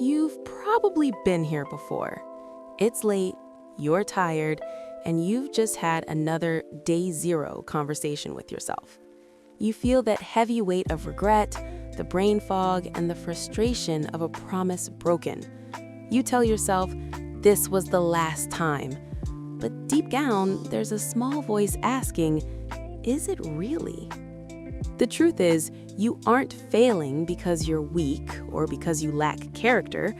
You've probably been here before. It's late, you're tired, and you've just had another day zero conversation with yourself. You feel that heavy weight of regret, the brain fog, and the frustration of a promise broken. You tell yourself, this was the last time. But deep down, there's a small voice asking, is it really? The truth is, you aren't failing because you're weak or because you lack character.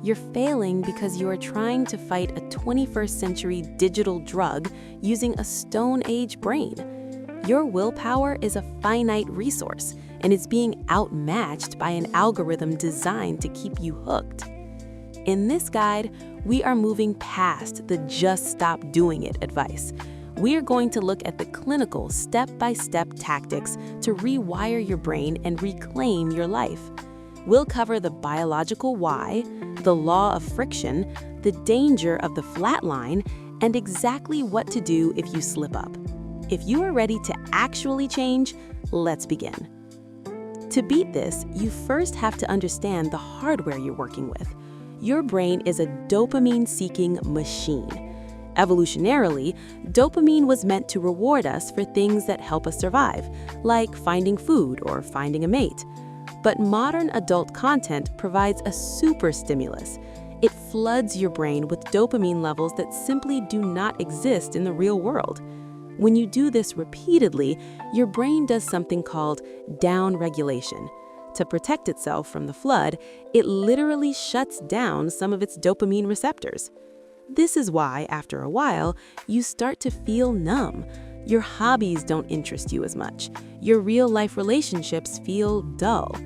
You're failing because you are trying to fight a 21st century digital drug using a Stone Age brain. Your willpower is a finite resource, and it's being outmatched by an algorithm designed to keep you hooked. In this guide, we are moving past the just stop doing it advice. We are going to look at the clinical step-by-step tactics to rewire your brain and reclaim your life. We'll cover the biological why, the law of friction, the danger of the flat line, and exactly what to do if you slip up. If you are ready to actually change, let's begin. To beat this, you first have to understand the hardware you're working with. Your brain is a dopamine-seeking machine. Evolutionarily, dopamine was meant to reward us for things that help us survive, like finding food or finding a mate. But modern adult content provides a super stimulus. It floods your brain with dopamine levels that simply do not exist in the real world. When you do this repeatedly, your brain does something called downregulation. To protect itself from the flood, it literally shuts down some of its dopamine receptors. This is why, after a while, you start to feel numb. Your hobbies don't interest you as much. Your real-life relationships feel dull.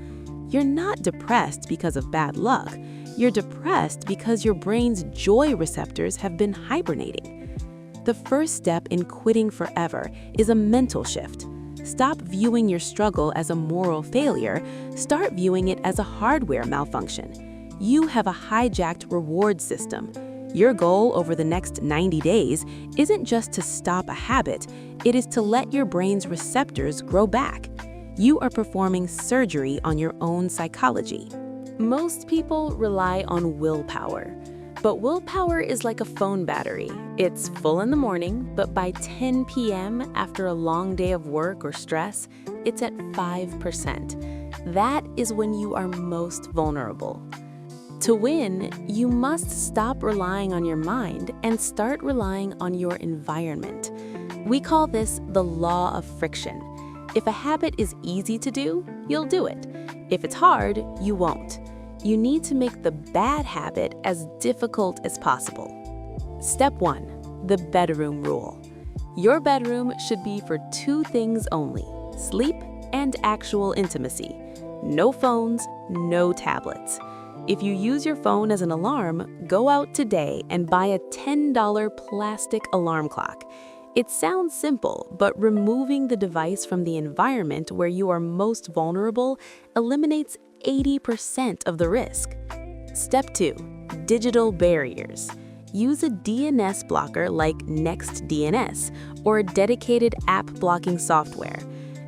You're not depressed because of bad luck. You're depressed because your brain's joy receptors have been hibernating. The first step in quitting forever is a mental shift. Stop viewing your struggle as a moral failure. Start viewing it as a hardware malfunction. You have a hijacked reward system. Your goal over the next 90 days isn't just to stop a habit, it is to let your brain's receptors grow back. You are performing surgery on your own psychology. Most people rely on willpower, but willpower is like a phone battery. It's full in the morning, but by 10 p.m. after a long day of work or stress, it's at 5%. That is when you are most vulnerable. To win, you must stop relying on your mind and start relying on your environment. We call this the law of friction. If a habit is easy to do, you'll do it. If it's hard, you won't. You need to make the bad habit as difficult as possible. Step 1, the bedroom rule. Your bedroom should be for two things only: sleep and actual intimacy. No phones, no tablets. If you use your phone as an alarm, go out today and buy a $10 plastic alarm clock. It sounds simple, but removing the device from the environment where you are most vulnerable eliminates 80% of the risk. Step 2, digital barriers. Use a DNS blocker like NextDNS or a dedicated app blocking software.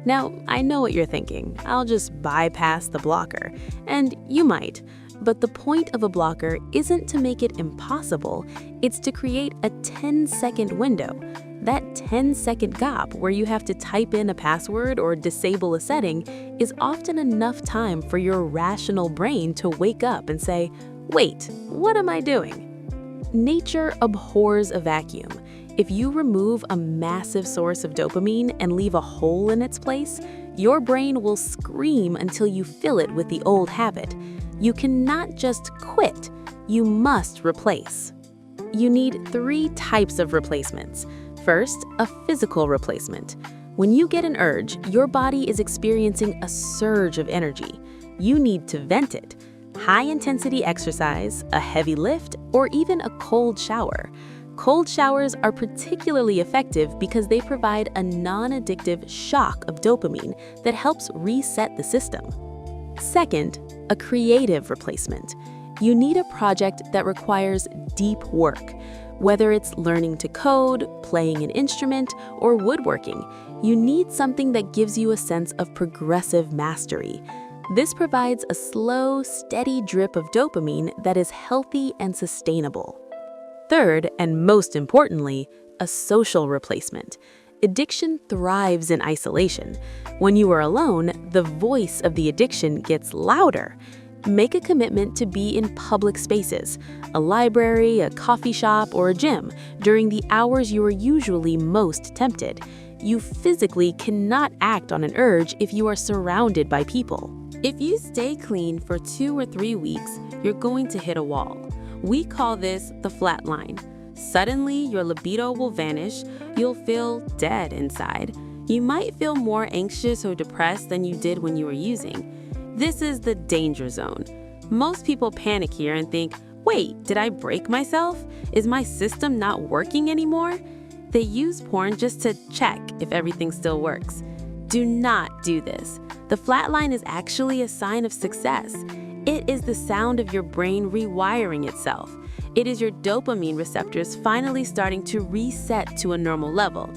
Now, I know what you're thinking. I'll just bypass the blocker. And you might. But the point of a blocker isn't to make it impossible, it's to create a 10-second window. That 10-second gap where you have to type in a password or disable a setting is often enough time for your rational brain to wake up and say, wait, what am I doing? Nature abhors a vacuum. If you remove a massive source of dopamine and leave a hole in its place, your brain will scream until you fill it with the old habit. You cannot just quit, you must replace. You need 3 types of replacements. First, a physical replacement. When you get an urge, your body is experiencing a surge of energy. You need to vent it. High-intensity exercise, a heavy lift, or even a cold shower. Cold showers are particularly effective because they provide a non-addictive shock of dopamine that helps reset the system. Second, a creative replacement. You need a project that requires deep work. Whether it's learning to code, playing an instrument, or woodworking, you need something that gives you a sense of progressive mastery. This provides a slow, steady drip of dopamine that is healthy and sustainable. Third, and most importantly, a social replacement. Addiction thrives in isolation. When you are alone, the voice of the addiction gets louder. Make a commitment to be in public spaces, a library, a coffee shop, or a gym, during the hours you are usually most tempted. You physically cannot act on an urge if you are surrounded by people. If you stay clean for 2 or 3 weeks, you're going to hit a wall. We call this the flat line. Suddenly, your libido will vanish. You'll feel dead inside. You might feel more anxious or depressed than you did when you were using. This is the danger zone. Most people panic here and think, wait, did I break myself? Is my system not working anymore? They use porn just to check if everything still works. Do not do this. The flat line is actually a sign of success. It is the sound of your brain rewiring itself. It is your dopamine receptors finally starting to reset to a normal level.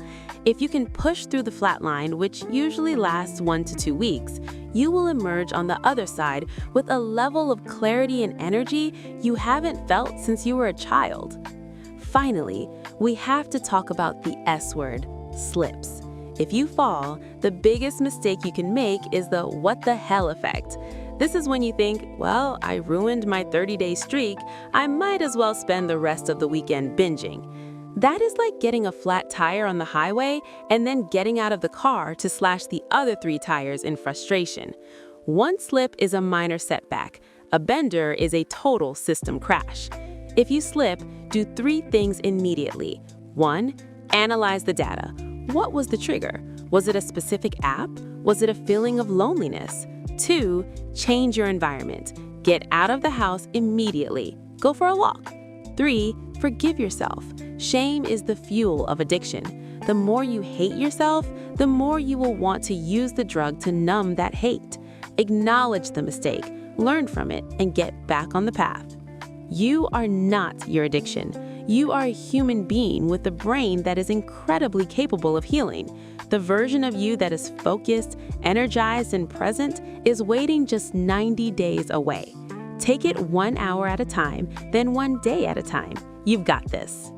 If you can push through the flat line, which usually lasts 1 to 2 weeks, you will emerge on the other side with a level of clarity and energy you haven't felt since you were a child. Finally, we have to talk about the S word, slips. If you fall, the biggest mistake you can make is the what the hell effect. This is when you think, well, I ruined my 30-day streak, I might as well spend the rest of the weekend binging. That is like getting a flat tire on the highway and then getting out of the car to slash the other 3 tires in frustration. One slip is a minor setback. A bender is a total system crash. If you slip, do 3 things immediately. 1, analyze the data. What was the trigger? Was it a specific app? Was it a feeling of loneliness? 2, change your environment. Get out of the house immediately. Go for a walk. 3, forgive yourself. Shame is the fuel of addiction. The more you hate yourself, the more you will want to use the drug to numb that hate. Acknowledge the mistake, learn from it, and get back on the path. You are not your addiction. You are a human being with a brain that is incredibly capable of healing. The version of you that is focused, energized, and present is waiting just 90 days away. Take it 1 hour at a time, then 1 day at a time. You've got this.